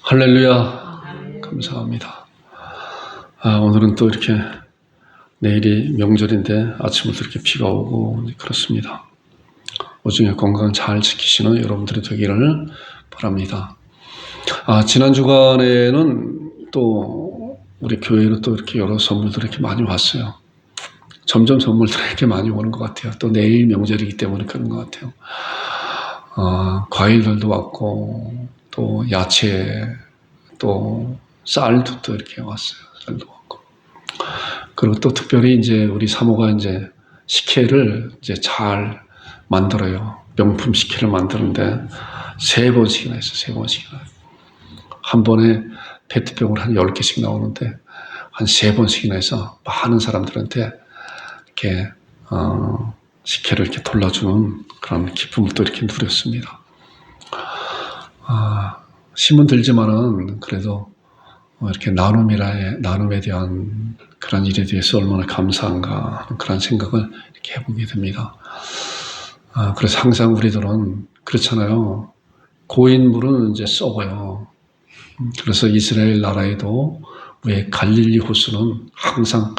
할렐루야. 감사합니다. 오늘은 또 이렇게 내일이 명절인데 아침부터 이렇게 비가 오고 그렇습니다. 오중에 건강 잘 지키시는 여러분들이 되기를 바랍니다. 지난 주간에는 또 우리 교회로 또 이렇게 여러 선물들이 이렇게 많이 왔어요. 점점 선물들이 이렇게 많이 오는 것 같아요. 또 내일 명절이기 때문에 그런 것 같아요. 과일들도 왔고, 또 야채, 또 쌀도 또 이렇게 왔어요. 쌀도 왔고. 그리고 또 특별히 이제 우리 사모가 이제 식혜를 이제 잘 만들어요. 명품 식혜를 만드는데 3번씩이나 했어요. 3번씩이나. 한 번에 페트병을 한 10개씩 나오는데 한 3번씩이나 해서 많은 사람들한테 이렇게 식혜를 이렇게 돌려주는 그런 기쁨을 또 이렇게 누렸습니다. 힘은 들지만은 그래도 이렇게 나눔에 대한 그런 일에 대해서 얼마나 감사한가 그런 생각을 이렇게 해보게 됩니다. 그래서 항상 우리들은 그렇잖아요. 고인물은 이제 썩어요. 그래서 이스라엘 나라에도 왜 갈릴리 호수는 항상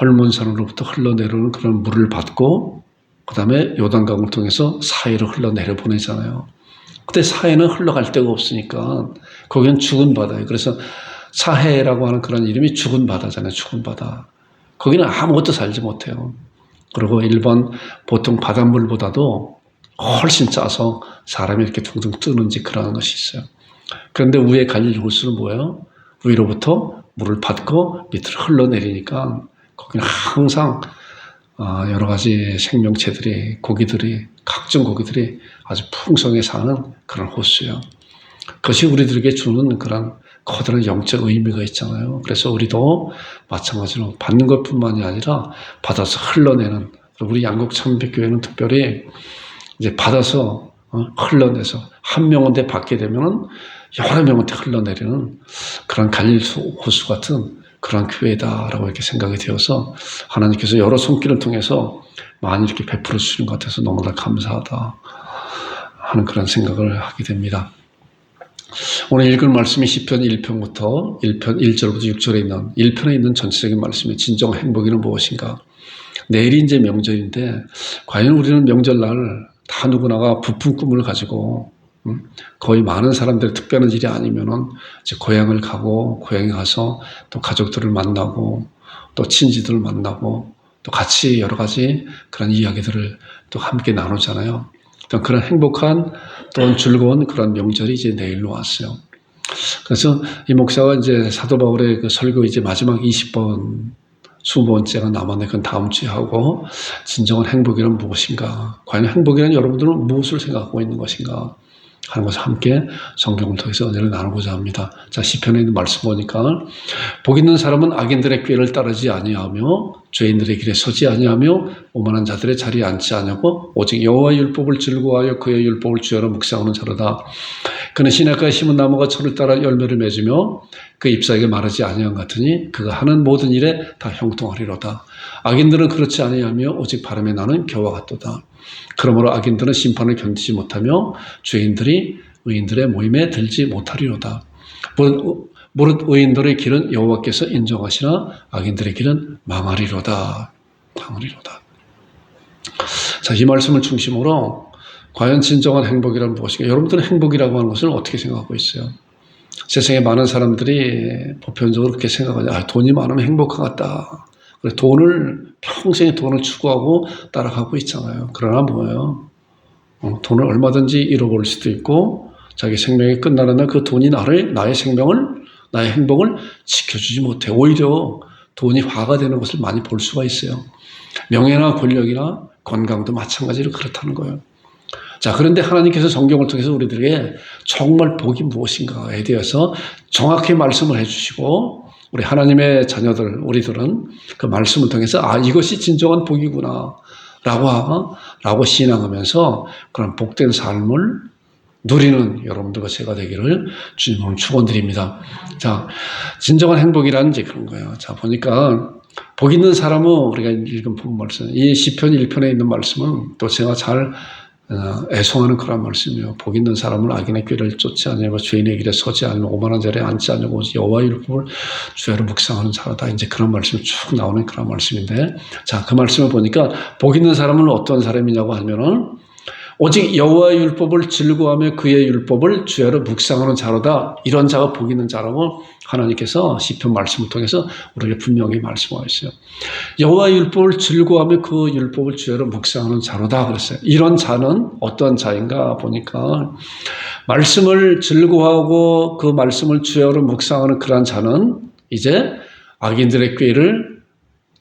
헐몬산으로부터 흘러내려오는 그런 물을 받고 그 다음에 요단강을 통해서 사해로 흘러내려 보내잖아요. 근데 사해는 흘러갈 데가 없으니까 거기는 죽은 바다예요. 그래서 사해라고 하는 그런 이름이 죽은 바다잖아요. 죽은 바다. 거기는 아무것도 살지 못해요. 그리고 일반 보통 바닷물보다도 훨씬 짜서 사람이 이렇게 둥둥 뜨는지 그런 것이 있어요. 그런데 위에 갈릴리 호수는 뭐예요? 위로부터 물을 받고 밑으로 흘러내리니까 거기는 항상 여러 가지 생명체들이, 각종 고기들이 아주 풍성히 사는 그런 호수예요. 그것이 우리들에게 주는 그런 커다란 영적 의미가 있잖아요. 그래서 우리도 마찬가지로 받는 것뿐만이 아니라 받아서 흘러내는, 우리 양곡참배교회는 특별히 이제 받아서 흘러내서 한 명한테 받게 되면은 여러 명한테 흘러내리는 그런 갈릴리 호수 같은 그런 교회다라고 이렇게 생각이 되어서 하나님께서 여러 손길을 통해서 많이 이렇게 베풀어 주시는 것 같아서 너무나 감사하다 하는 그런 생각을 하게 됩니다. 오늘 읽을 말씀이 시편 1편부터 1편 1절부터 6절에 있는 1편에 있는 전체적인 말씀이 진정 행복이는 무엇인가? 내일이 이제 명절인데 과연 우리는 명절날 다 누구나가 부푼 꿈을 가지고 거의 많은 사람들이 특별한 일이 아니면은 이제 고향을 가고 고향에 가서 또 가족들을 만나고 또 친지들을 만나고 또 같이 여러 가지 그런 이야기들을 또 함께 나누잖아요. 또 그런 행복한 또 즐거운 그런 명절이 이제 내일로 왔어요. 그래서 이 목사가 이제 사도 바울의 그 설교 이제 마지막 20번 20번째가 남았는데 그건 다음 주에 하고 진정한 행복이란 무엇인가? 과연 행복이란 여러분들은 무엇을 생각하고 있는 것인가? 하는 것을 함께 성경을 통해서 은혜를 나누고자 합니다. 자, 시편에 있는 말씀 보니까 복 있는 사람은 악인들의 꾀를 따르지 아니하며 죄인들의 길에 서지 아니하며 오만한 자들의 자리에 앉지 아니하고 오직 여호와의 율법을 즐거워하여 그의 율법을 주야로 묵상하는 자로다. 그는 시냇가에 심은 나무가 철을 따라 열매를 맺으며 그 잎사귀가 마르지 아니한 같으니 그가 하는 모든 일에 다 형통하리로다. 악인들은 그렇지 아니하며 오직 바람에 나는 겨와 같도다. 그러므로 악인들은 심판을 견디지 못하며 죄인들이 의인들의 모임에 들지 못하리로다. 무릇 의인들의 길은 여호와께서 인정하시나 악인들의 길은 망하리로다. 자, 이 말씀을 중심으로 과연 진정한 행복이란 무엇인가? 여러분들은 행복이라고 하는 것을 어떻게 생각하고 있어요? 세상에 많은 사람들이 보편적으로 그렇게 생각하죠. 돈이 많으면 행복하겠다. 평생에 돈을 추구하고 따라가고 있잖아요. 그러나 뭐예요? 돈을 얼마든지 잃어버릴 수도 있고, 자기 생명이 끝나는 날 그 돈이 나의 행복을 지켜주지 못해. 오히려 돈이 화가 되는 것을 많이 볼 수가 있어요. 명예나 권력이나 건강도 마찬가지로 그렇다는 거예요. 자, 그런데 하나님께서 성경을 통해서 우리들에게 정말 복이 무엇인가에 대해서 정확히 말씀을 해주시고, 우리 하나님의 자녀들, 우리들은 그 말씀을 통해서 이것이 진정한 복이구나 라고 신앙하면서 그런 복된 삶을 누리는 여러분들과 제가 되기를 주님은 축원드립니다. 자, 진정한 행복이라는 이제 그런 거예요. 자, 보니까 복 있는 사람은 우리가 읽은 본 말씀, 이 시편 1편에 있는 말씀은 또 제가 잘 애송하는 그런 말씀이요. 복 있는 사람은 악인의 꾀를 쫓지 아니하고 죄인의 길에 서지 아니하고 오만한 자리에 앉지 아니하고 여호와의 율법을 주야로 묵상하는 자라다. 이제 그런 말씀이 쭉 나오는 그런 말씀인데, 자, 그 말씀을 보니까 복 있는 사람은 어떤 사람이냐고 하면은 오직 여호와의 율법을 즐거워하며 그의 율법을 주야로 묵상하는 자로다. 이런 자가 복 있는 자라고 하나님께서 시편 말씀을 통해서 우리에게 분명히 말씀하셨어요. 여호와의 율법을 즐거워하며 그 율법을 주야로 묵상하는 자로다 그랬어요. 이런 자는 어떤 자인가 보니까 말씀을 즐거워하고 그 말씀을 주야로 묵상하는 그러한 자는 이제 악인들의 꾀를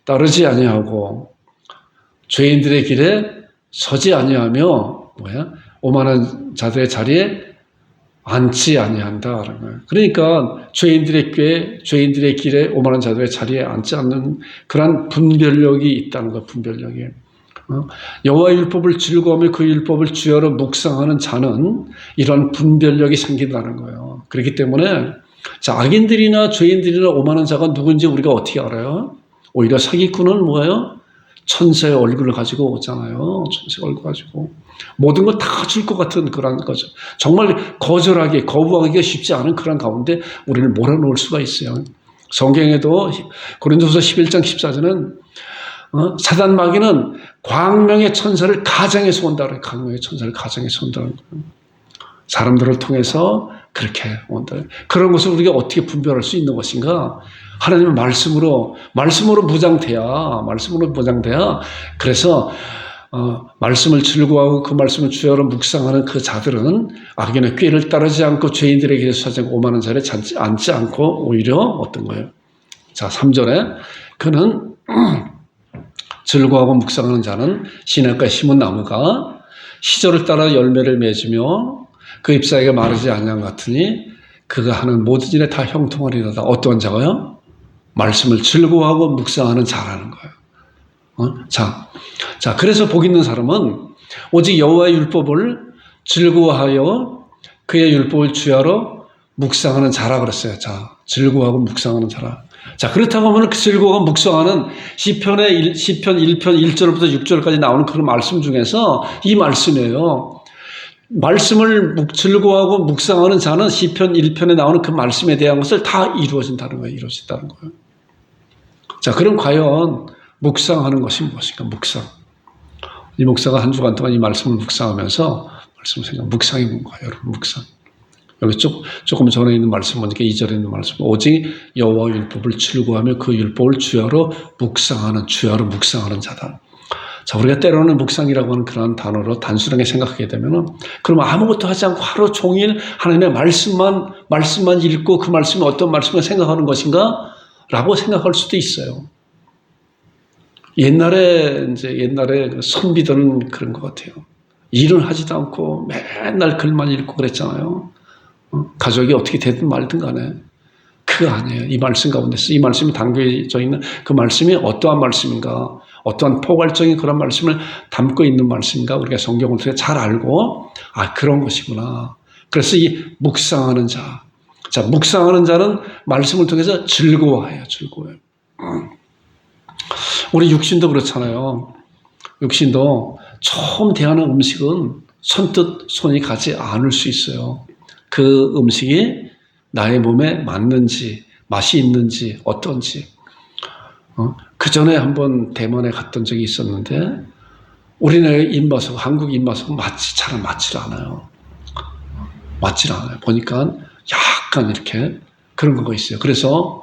따르지 아니하고 죄인들의 길에 서지 아니하며 오만한 자들의 자리에 앉지 아니한다. 그러니까 죄인들의 꾀, 죄인들의 길에 오만한 자들의 자리에 앉지 않는 그런 분별력이 있다는 것. 분별력이. 여호와의 율법을 즐거워하며 그 율법을 주야로 묵상하는 자는 이런 분별력이 생긴다는 거예요. 그렇기 때문에 자, 악인들이나 죄인들이나 오만한 자가 누군지 우리가 어떻게 알아요? 오히려 사기꾼은 뭐예요? 천사의 얼굴을 가지고 오잖아요. 천사의 얼굴 가지고. 모든 걸 다 줄 것 같은 그런 거죠. 정말 거절하기, 거부하기가 쉽지 않은 그런 가운데 우리를 몰아넣을 수가 있어요. 성경에도 고린도후서 11장 14절은 사단 마귀는 광명의 천사를 가장해서 온다. 광명의 천사를 가장해서 온다는 거예요. 사람들을 통해서 그렇게 온다. 그런 것을 우리가 어떻게 분별할 수 있는 것인가? 하나님의 말씀으로 무장돼야 그래서 말씀을 즐거워하고 그 말씀을 주야로 묵상하는 그 자들은 악인의 꾀를 따르지 않고 죄인들의 길에 서지 않고 오만한 자리에 앉지 않고 오히려 어떤 거예요? 자, 3절에 그는 즐거워하고 묵상하는 자는 시냇가에 심은 나무가 시절을 따라 열매를 맺으며 그 잎사귀가 마르지 아니한 같으니 그가 하는 모든 일에 다 형통하리로다. 어떤 자가요? 말씀을 즐거워하고 묵상하는 자라는 거예요. 자, 그래서 복 있는 사람은 오직 여호와의 율법을 즐거워하여 그의 율법을 주야로 묵상하는 자라 그랬어요. 자, 즐거워하고 묵상하는 자라. 자, 그렇다고 하면 그 즐거워하고 묵상하는 시편 1편 1절부터 6절까지 나오는 그런 말씀 중에서 이 말씀이에요. 말씀을 즐거워하고 묵상하는 자는 시편 1편에 나오는 그 말씀에 대한 것을 다 이루어진다는 거예요. 이루어진다는 거예요. 자, 그럼 과연 묵상하는 것이 무엇인가? 묵상. 이 목사가 한 주간 동안 이 말씀을 묵상하면서 묵상이 뭔가 여러분 묵상. 여기 조금 전에 있는 말씀 보니까 2절에 있는 말씀. 오직 여호와의 율법을 즐거워하며 그 율법을 주야로 묵상하는 자다. 자, 우리가 때로는 묵상이라고 하는 그런 단어로 단순하게 생각하게 되면은, 그럼 아무것도 하지 않고 하루 종일 하나님의 말씀만 읽고 그 말씀이 어떤 말씀을 생각하는 것인가? 라고 생각할 수도 있어요. 옛날에 선비들은 그런 것 같아요. 일을 하지도 않고 맨날 글만 읽고 그랬잖아요. 가족이 어떻게 되든 말든 간에. 그거 아니에요. 이 말씀 가운데서 이 말씀이 담겨져 있는 그 말씀이 어떠한 말씀인가? 어떠한 포괄적인 그런 말씀을 담고 있는 말씀인가? 우리가 성경을 통해 잘 알고, 그런 것이구나. 그래서 이 묵상하는 자. 자, 묵상하는 자는 말씀을 통해서 즐거워해요. 우리 육신도 그렇잖아요. 육신도 처음 대하는 음식은 선뜻 손이 가지 않을 수 있어요. 그 음식이 나의 몸에 맞는지, 맛이 있는지, 어떤지. 그 전에 한번 대만에 갔던 적이 있었는데, 우리나라의 입맛하고 한국 입맛하고 잘 맞질 않아요. 보니까 약간 이렇게 그런 거가 있어요. 그래서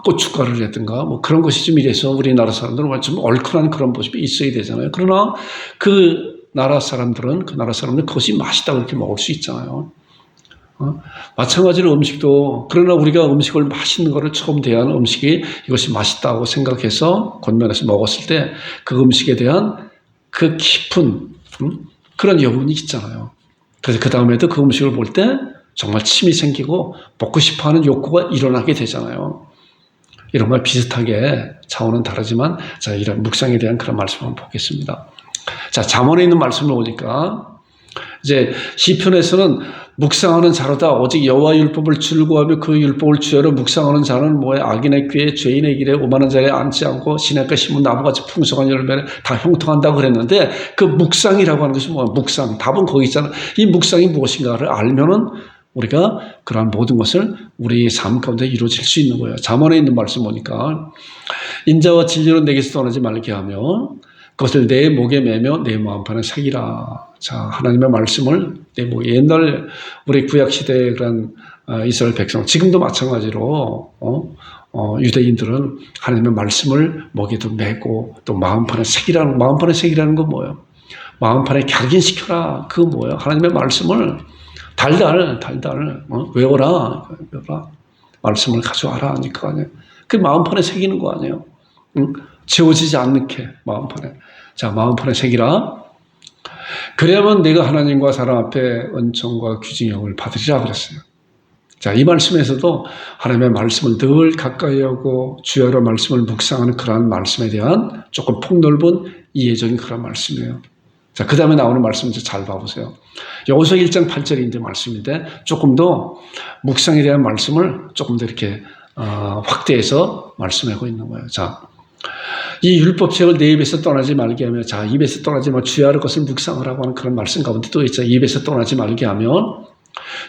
고춧가루라든가 뭐 그런 것이 좀 이래서 우리나라 사람들은 좀 얼큰한 그런 모습이 있어야 되잖아요. 그러나 그 나라 사람들은 그것이 맛있다고 이렇게 먹을 수 있잖아요. 마찬가지로 음식도, 그러나 우리가 음식을 맛있는 거를 처음 대하는 음식이 이것이 맛있다고 생각해서 권면해서 먹었을 때 그 음식에 대한 그 깊은 그런 여운이 있잖아요. 그래서 그 다음에도 그 음식을 볼 때 정말 침이 생기고 먹고 싶어하는 욕구가 일어나게 되잖아요. 이런 걸 비슷하게 차원은 다르지만, 자, 이런 묵상에 대한 그런 말씀을 한번 보겠습니다. 자, 잠언에 있는 말씀을 보니까 이제 시편에서는 묵상하는 자로다 오직 여호와 율법을 즐거워하며 그 율법을 주야로 묵상하는 자는 뭐야 악인의 꾀에 죄인의 길에 오만한 자리에 앉지 않고 시냇가 심은 나무같이 풍성한 열매를 다 형통한다고 그랬는데 그 묵상이라고 하는 것이 뭐야? 묵상. 답은 거기 있잖아. 이 묵상이 무엇인가를 알면은 우리가 그러한 모든 것을 우리 삶 가운데 이루어질 수 있는 거예요. 잠언에 있는 말씀 보니까 인자와 진리로 내게서 떠나지 말게 하며 그것을 내 목에 매며 내 마음판에 새기라. 자, 하나님의 말씀을 내 목에 옛날 우리 구약 시대의 그런 이스라엘 백성 지금도 마찬가지로 유대인들은 하나님의 말씀을 목에도 메고 또 마음판에 새기라는 건 뭐예요? 마음판에 각인시켜라. 그거 뭐예요? 하나님의 말씀을 달달 외워라. 말씀을 가져와라 하니까 그 마음판에 새기는 거 아니에요? 응? 지워지지 않게 마음판에. 자, 마음판에 새기라. 그래야만 내가 하나님과 사람 앞에 은총과 규징형을 받으리라 그랬어요. 자, 이 말씀에서도 하나님의 말씀을 늘 가까이 하고 주야로 말씀을 묵상하는 그러한 말씀에 대한 조금 폭넓은 이해적인 그런 말씀이에요. 자, 그 다음에 나오는 말씀 잘 봐보세요. 여호수아 1장 8절인데 말씀인데 조금 더 묵상에 대한 말씀을 조금 더 이렇게 확대해서 말씀하고 있는 거예요. 자, 이 율법책을 내 입에서 떠나지 말게 하며, 자, 입에서 떠나지 말, 주야로 것을 묵상하라고 하는 그런 말씀 가운데 또 있죠. 입에서 떠나지 말게 하면,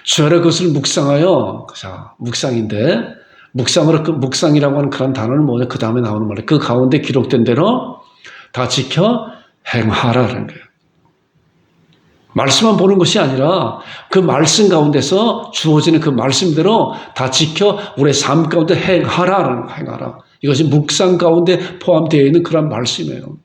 주야로 것을 묵상하여, 자, 묵상인데, 묵상이라고 하는 그런 단어는 뭐냐? 그 다음에 나오는 말이에요. 그 가운데 기록된 대로 다 지켜 행하라는 거예요. 말씀만 보는 것이 아니라 그 말씀 가운데서 주어지는 그 말씀대로 다 지켜 우리의 삶 가운데 행하라. 이것이 묵상 가운데 포함되어 있는 그런 말씀이에요.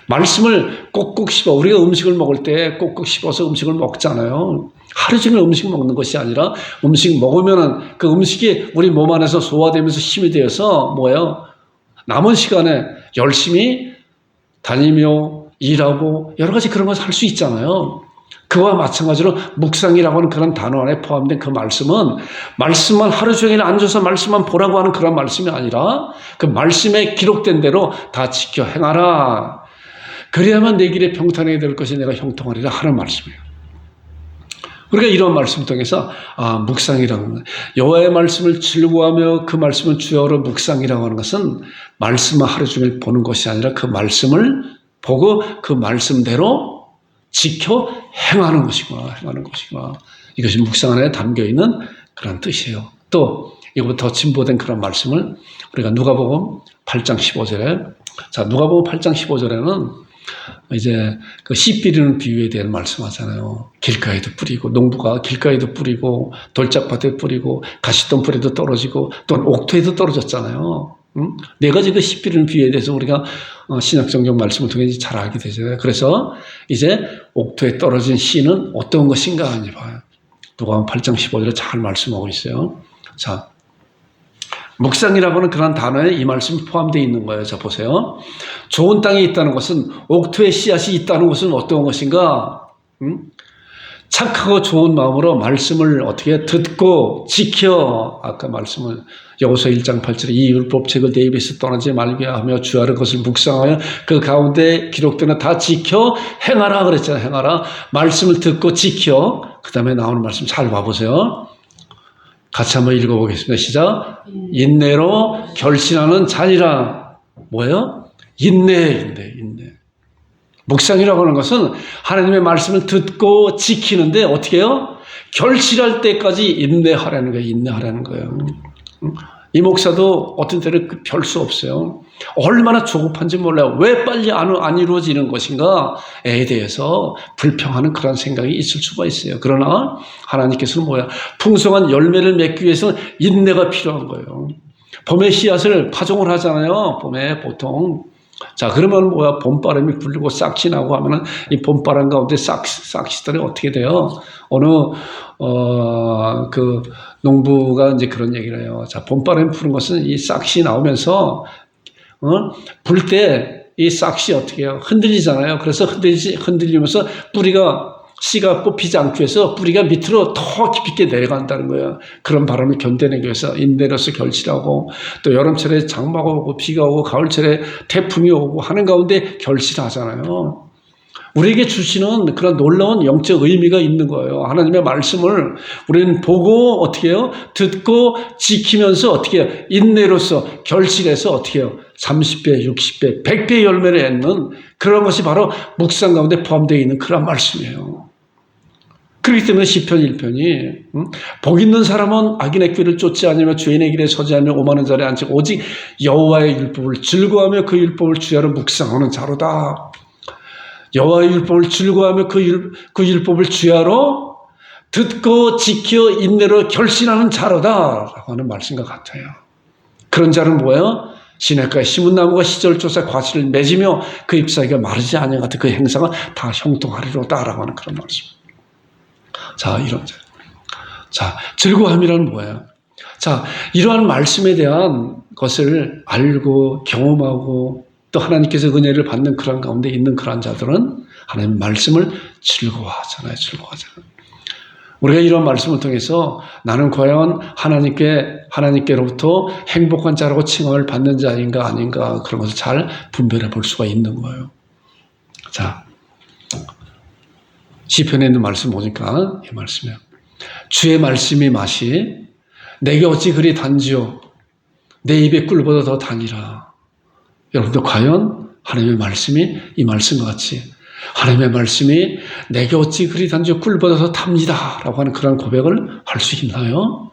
말씀을 꼭꼭 씹어. 우리가 음식을 먹을 때 꼭꼭 씹어서 음식을 먹잖아요. 하루 종일 음식 먹는 것이 아니라 음식 먹으면은 그 음식이 우리 몸 안에서 소화되면서 힘이 되어서 뭐예요? 남은 시간에 열심히 다니며 일하고 여러 가지 그런 것을 할 수 있잖아요. 그와 마찬가지로 묵상이라고 하는 그런 단어 안에 포함된 그 말씀만 하루 종일 앉아서 말씀만 보라고 하는 그런 말씀이 아니라 그 말씀에 기록된 대로 다 지켜 행하라. 그래야만 내 길에 평탄하게 될 것이 내가 형통하리라 하는 말씀이에요. 우리가 이런 말씀을 통해서 묵상이라고 하는 여호와의 말씀을 즐거워하며 그 말씀을 주야로 묵상이라고 하는 것은 말씀을 하루 종일 보는 것이 아니라 그 말씀을 보고 그 말씀대로 지켜 행하는 것이구나. 이것이 묵상 안에 담겨있는 그런 뜻이에요. 또 이거보다 더 진보된 그런 말씀을 우리가 누가복음 8장 15절에, 자, 누가복음 8장 15절에는 이제 그 씨 뿌리는 비유에 대한 말씀하잖아요. 길가에도 뿌리고, 농부가 길가에도 뿌리고, 돌짝밭에 뿌리고, 가시덤불에도 떨어지고, 또는 옥토에도 떨어졌잖아요. 네 가지 그 씨 뿌리는 비유에 대해서 우리가 신약성경 말씀을 통해 잘 알게 되잖아요. 그래서 이제 옥토에 떨어진 씨는 어떤 것인가 하니 봐요. 누가복음 8장 15절에 잘 말씀하고 있어요. 자, 묵상이라고 하는 그런 단어에 이 말씀이 포함되어 있는 거예요. 자, 보세요. 좋은 땅에 있다는 것은 옥토에 씨앗이 있다는 것은 어떤 것인가? 착하고 좋은 마음으로 말씀을 어떻게 듣고 지켜, 아까 말씀을 여호수아 1장 8절에 이 율법책을 내 입에서 떠나지 말게 하며 주야로 것을 묵상하여 그 가운데 기록되는 다 지켜 행하라 그랬잖아요. 행하라. 말씀을 듣고 지켜. 그 다음에 나오는 말씀 잘 봐보세요. 같이 한번 읽어보겠습니다. 시작. 인내로 결신하는 자니라. 뭐예요? 인내. 묵상이라고 하는 것은 하나님의 말씀을 듣고 지키는데 어떻게 해요? 결실할 때까지 인내하라는 거예요. 이 목사도 어떤 때는 별 수 없어요. 얼마나 조급한지 몰라요. 왜 빨리 안 이루어지는 것인가에 대해서 불평하는 그런 생각이 있을 수가 있어요. 그러나 하나님께서는 뭐야? 풍성한 열매를 맺기 위해서는 인내가 필요한 거예요. 봄에 씨앗을 파종을 하잖아요. 봄에 보통. 자, 그러면 뭐야? 봄바람이 불고 싹시 나고 하면은 이 봄바람 가운데 싹시들이 어떻게 돼요? 그 농부가 이제 그런 얘기를 해요. 자, 봄바람이 부는 것은 이 싹시 나오면서, 불 때 이 싹시 어떻게 해요? 흔들리잖아요. 그래서 흔들리면서 씨가 뽑히지 않기 위해서 뿌리가 밑으로 더 깊게 내려간다는 거예요. 그런 바람을 견뎌내기 위해서 인내로서 결실하고, 또 여름철에 장마가 오고 비가 오고 가을철에 태풍이 오고 하는 가운데 결실하잖아요. 우리에게 주시는 그런 놀라운 영적 의미가 있는 거예요. 하나님의 말씀을 우리는 보고 어떻게 해요? 듣고 지키면서 어떻게 해요? 인내로서 결실해서 어떻게 해요? 30배, 60배, 100배 열매를 맺는 그런 것이 바로 묵상 가운데 포함되어 있는 그런 말씀이에요. 그렇기 때문에 시편 1편이 복 있는 사람은 악인의 길을 쫓지 않으며 죄인의 길에 서지 않으며 오만한 자리에 앉고 오직 여호와의 율법을 즐거워하며 그 율법을 주야로 묵상하는 자로다. 여호와의 율법을 즐거워하며 그 율법을 주야로 듣고 지켜 인내로 결신하는 자로다라고 하는 말씀과 같아요. 그런 자는 뭐예요? 시냇가에 심은 나무가 시절조사 과실을 맺으며 그 잎사귀가 마르지 아니하 같은 그 행사가 다 형통하리로다라고 하는 그런 말씀. 자, 이런 자. 자, 즐거움이란 뭐예요? 자, 이러한 말씀에 대한 것을 알고 경험하고 또 하나님께서 은혜를 받는 그런 가운데 있는 그런 자들은 하나님 말씀을 즐거워하잖아요. 즐거워하잖아요. 우리가 이런 말씀을 통해서 나는 과연 하나님께로부터 행복한 자라고 칭함을 받는 자인가 아닌가 그런 것을 잘 분별해 볼 수가 있는 거예요. 자, 시편에 있는 말씀 보니까 이 말씀이에요. 주의 말씀이 맛이 내게 어찌 그리 단지요 내 입의 꿀보다 더 단이라. 여러분들 과연 하나님의 말씀이 이 말씀과 같이 하나님의 말씀이 내게 어찌 그리 단지요 꿀보다 더 답니다 라고 하는 그런 고백을 할 수 있나요?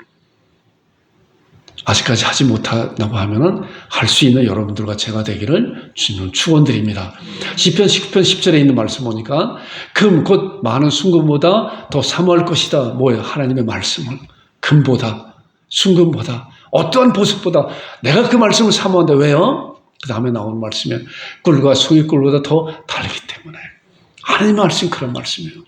아직까지 하지 못한다고 하면은 할 수 있는 여러분들과 제가 되기를 주님은 축원드립니다. 시편 19편 10절에 있는 말씀 보니까 금 곧 많은 순금보다 더 사모할 것이다. 뭐예요? 하나님의 말씀을 금보다 순금보다 어떠한 보석보다 내가 그 말씀을 사모한다. 왜요? 그 다음에 나오는 말씀이 꿀과 소위꿀보다 더 다르기 때문에 하나님의 말씀이 그런 말씀이에요.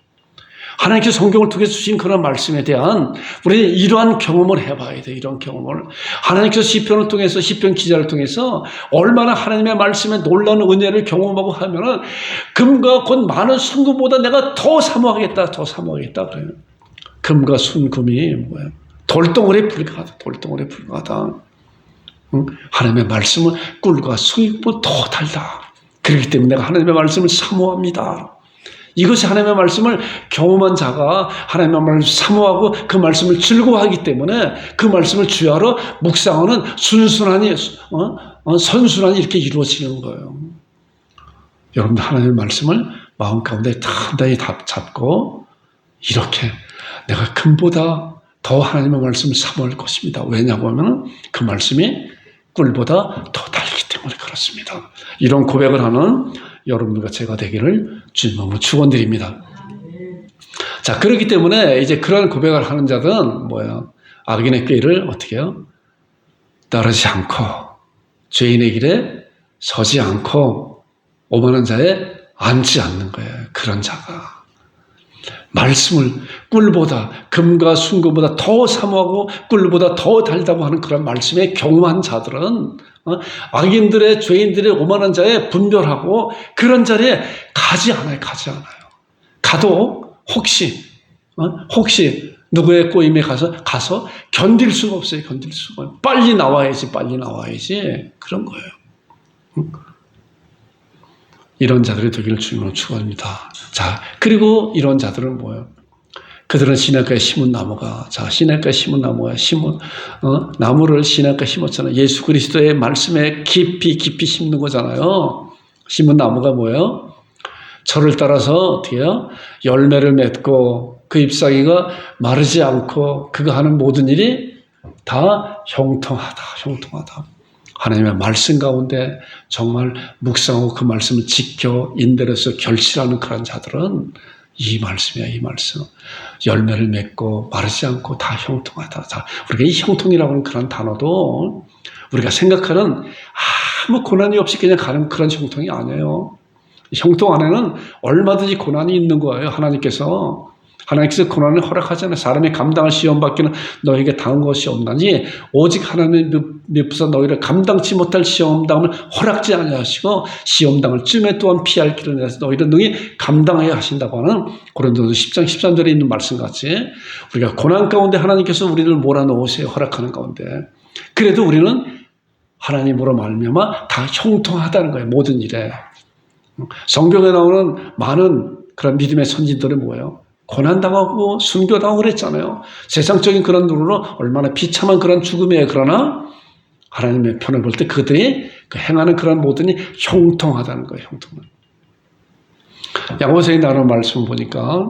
하나님께서 성경을 통해서 주신 그런 말씀에 대한 우리는 이러한 경험을 해봐야 돼요. 이런 경험을. 하나님께서 시편을 통해서 시편 기자를 통해서 얼마나 하나님의 말씀에 놀라운 은혜를 경험하고 하면은 금과 곧 많은 순금보다 내가 더 사모하겠다. 더 사모하겠다. 그래요. 금과 순금이 뭐예요? 돌덩어리에 불과하다. 돌덩어리에 불과하다. 하나님의 말씀은 꿀과 수익보다 더 달다. 그렇기 때문에 내가 하나님의 말씀을 사모합니다. 이것이 하나님의 말씀을 경험한 자가 하나님의 말씀을 사모하고 그 말씀을 즐거워하기 때문에 그 말씀을 주야로 묵상하는 순순하니 선순환이 이렇게 이루어지는 거예요. 여러분들 하나님의 말씀을 마음 가운데 단단히 잡고 이렇게 내가 금보다 더 하나님의 말씀을 사모할 것입니다. 왜냐고 하면 그 말씀이 꿀보다 더 달기 때문에 그렇습니다. 이런 고백을 하는 여러분과 제가 되기를 주님으로 축원드립니다. 자, 그렇기 때문에 이제 그런 고백을 하는 자들은 뭐예요? 악인의 꾀를 어떻게 해요? 따르지 않고 죄인의 길에 서지 않고 오만한 자에 앉지 않는 거예요. 그런 자가 말씀을 꿀보다 금과 순금보다 더 사모하고 꿀보다 더 달다고 하는 그런 말씀에 경험한 자들은 악인들의 죄인들의 오만한 자에 분별하고 그런 자리에 가지 않아요. 가지 않아요. 가도 혹시 누구의 꼬임에 가서 견딜 수가 없어요. 견딜 수가. 빨리 나와야지 그런 거예요. 이런 자들이 되기를 주님으로 축원합니다. 자, 그리고 이런 자들은 뭐예요? 그들은 시냇가에 심은 나무가, 자, 시냇가에 심은 나무가 나무를 시냇가에 심었잖아요. 예수 그리스도의 말씀에 깊이 심는 거잖아요. 심은 나무가 뭐예요? 철을 따라서 어떻게 해요? 열매를 맺고 그 잎사귀가 마르지 않고 그가 하는 모든 일이 다 형통하다. 하나님의 말씀 가운데 정말 묵상하고 그 말씀을 지켜 인대로서 결실하는 그런 자들은 이 말씀이야, 이 말씀. 열매를 맺고 마르지 않고 다 형통하다. 자, 우리가 이 형통이라고 하는 그런 단어도 우리가 생각하는 아무 고난이 없이 그냥 가는 그런 형통이 아니에요. 형통 안에는 얼마든지 고난이 있는 거예요. 하나님께서 고난을 허락하잖아요. 사람이 감당할 시험 받기는 너에게 당한 것이 없나니 오직 하나님의 미쁘사 너희를 감당치 못할 시험당을 허락지 아니하시고 시험당을 쯤에 또한 피할 길을 내서 너희를 능히 감당해야 하신다고 하는 고린도서 10장 13절에 있는 말씀같이 우리가 고난 가운데 하나님께서 우리를 몰아넣으세요. 허락하는 가운데. 그래도 우리는 하나님으로 말미암아 다 형통하다는 거예요. 모든 일에. 성경에 나오는 많은 그런 믿음의 선진들은 뭐예요? 고난당하고 순교당하고 그랬잖아요. 세상적인 그런 눈으로 얼마나 비참한 그런 죽음이에요. 그러나 하나님의 편을 볼 때 그들이 행하는 그런 모든이 형통하다는 거예요. 형통은. 야고보서에 나오는 말씀을 보니까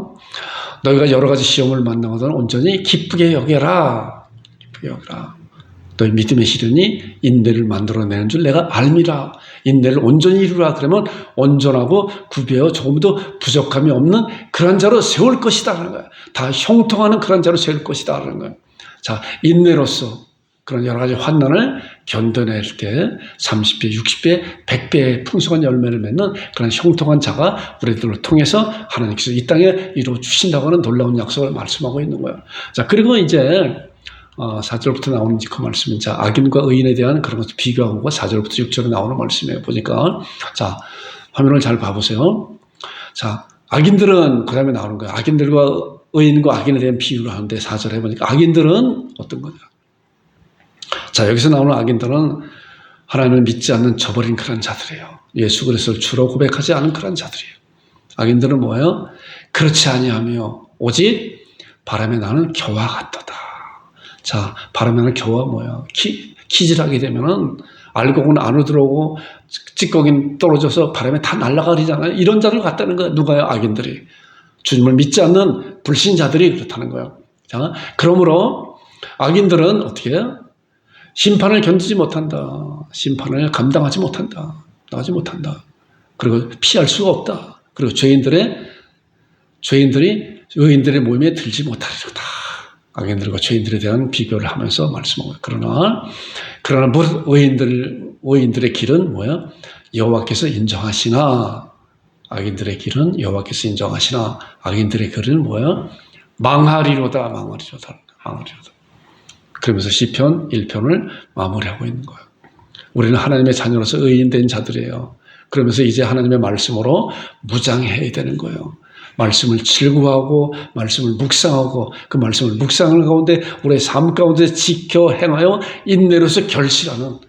너희가 여러 가지 시험을 만나거든 온전히 기쁘게 여겨라. 기쁘게 여겨라. 너희 믿음의 시련이 인내를 만들어내는 줄 내가 알미라. 인내를 온전히 이루라. 그러면 온전하고 구비하여 조금도 부족함이 없는 그런 자로 세울 것이다 하는 거예요. 다 형통하는 그런 자로 세울 것이다 하는 거예요. 자, 인내로서 그런 여러 가지 환난을 견뎌낼 때 30배, 60배, 100배의 풍성한 열매를 맺는 그런 형통한 자가 우리들을 통해서 하나님께서 이 땅에 이루어 주신다고 하는 놀라운 약속을 말씀하고 있는 거예요. 자, 그리고 이제 4절부터 나오는 그 말씀은 자, 악인과 의인에 대한 그런 것을 비교하고 4절부터 6절에 나오는 말씀이에요. 보니까 자, 화면을 잘 봐보세요. 자, 악인들은 그 다음에 나오는 거예요. 악인들과 의인과 악인에 대한 비유를 하는데 4절에 보니까 악인들은 어떤 거냐. 자, 여기서 나오는 악인들은 하나님을 믿지 않는 저버린 그런 자들이에요. 예수 그리스도를 주로 고백하지 않은 그런 자들이에요. 악인들은 뭐예요? 그렇지 아니하며 오직 바람에 나는 겨와 같도다. 자, 바람에 나는 겨와 뭐야? 키질하게 되면은 알곡은 안으로 들어오고 찌꺼기는 떨어져서 바람에 다 날아가리잖아요. 이런 자들 같다는 거예요. 누가요? 악인들이. 주님을 믿지 않는 불신자들이 그렇다는 거예요. 자, 그러므로 악인들은 어떻게 해요? 심판을 견디지 못한다. 심판을 감당하지 못한다. 나가지 못한다. 그리고 피할 수가 없다. 그리고 죄인들이 의인들의 모임에 들지 못하리로다. 악인들과 죄인들에 대한 비교를 하면서 말씀하고요. 그러나 의인들의 길은 뭐야? 여호와께서 인정하시나. 악인들의 길은 여호와께서 인정하시나. 악인들의 길은 뭐야? 망하리로다. 그러면서 시편 1편을 마무리하고 있는 거예요. 우리는 하나님의 자녀로서 의인된 자들이에요. 그러면서 이제 하나님의 말씀으로 무장해야 되는 거예요. 말씀을 즐거워하고 말씀을 묵상하고 그 말씀을 묵상하는 가운데 우리의 삶 가운데 지켜 행하여 인내로서 결실하는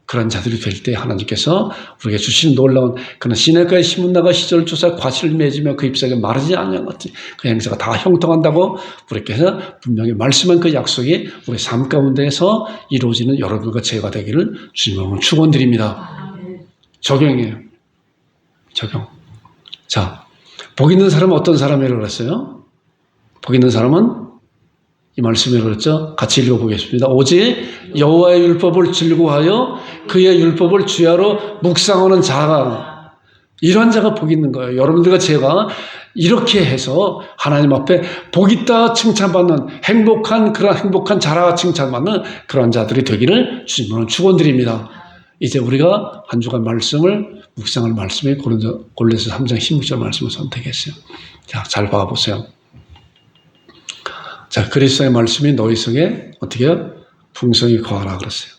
그런 자들이 될 때 하나님께서 우리에게 주신 놀라운 그런 시냇가에 심은 나가 시절 조사 과실을 맺으며 그 잎사귀가 마르지 않는 것 같은 그 행사가 다 형통한다고 우리께서 분명히 말씀한 그 약속이 우리 삶 가운데에서 이루어지는 여러분과 제가 되기를 주님으로 축원드립니다. 적용이에요. 적용. 자, 복 있는 사람은 어떤 사람이라고 그랬어요? 복 있는 사람은 이 말씀에 그랬죠? 같이 읽어보겠습니다. 오직 여호와의 율법을 즐거워하여 그의 율법을 주야로 묵상하는 자가, 이런 자가 복 있는 거예요. 여러분들과 제가 이렇게 해서 하나님 앞에 복 있다 칭찬받는 그런 행복한 자라 칭찬받는 그런 자들이 되기를 주님으로 축원드립니다. 이제 우리가 한 주간 말씀을 묵상할 말씀에 골로새 3장 16절 말씀을 선택했어요. 자, 잘 봐보세요. 자, 그리스도의 말씀이 너희 속에 어떻게 해요? 풍성히 거하라 그랬어요.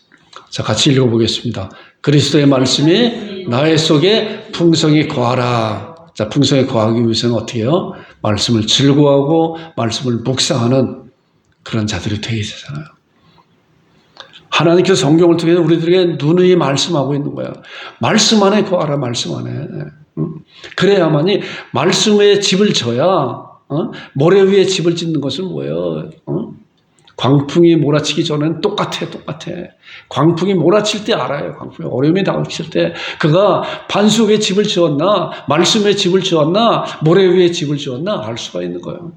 자, 같이 읽어보겠습니다. 그리스도의 말씀이 나의 속에 풍성히 거하라. 자, 풍성히 거하기 위해서는 어떻게 해요? 말씀을 즐거워하고 말씀을 묵상하는 그런 자들이 되어야 되잖아요. 하나님께서 성경을 통해서 우리들에게 누누이 말씀하고 있는 거야. 말씀 안에 거하라, 말씀 안에. 그래야만이 말씀 위에 집을 져야, 모래 위에 집을 짓는 것은 뭐예요? 광풍이 몰아치기 전에는 똑같아. 광풍이 몰아칠 때 알아요. 광풍이 어려움이 닥칠 때 그가 반수 위에 집을 지었나, 말씀 위에 집을 지었나, 모래 위에 집을 지었나 알 수가 있는 거예요.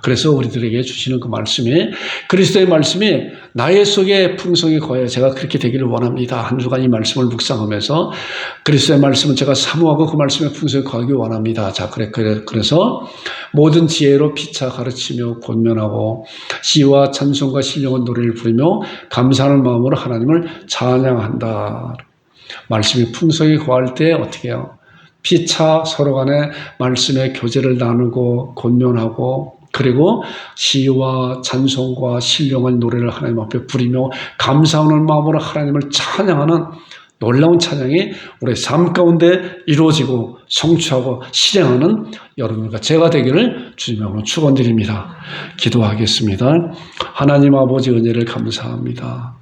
그래서 우리들에게 주시는 그 말씀이, 그리스도의 말씀이 나의 속에 풍성히 거해 제가 그렇게 되기를 원합니다. 한 주간 이 말씀을 묵상하면서 그리스도의 말씀은 제가 사모하고 그 말씀에 풍성히 거하기 원합니다. 자, 그래서 모든 지혜로 피차 가르치며 권면하고 시와 찬송과 신령한 노래를 부르며 감사하는 마음으로 하나님을 찬양한다. 말씀이 풍성히 거할 때 어떻게 해요? 피차 서로 간에 말씀의 교제를 나누고 권면하고 그리고 시와 찬송과 신령한 노래를 하나님 앞에 부리며 감사하는 마음으로 하나님을 찬양하는 놀라운 찬양이 우리의 삶 가운데 이루어지고 성취하고 실행하는 여러분과 제가 되기를 주님으로 축원드립니다. 기도하겠습니다. 하나님 아버지 은혜를 감사합니다.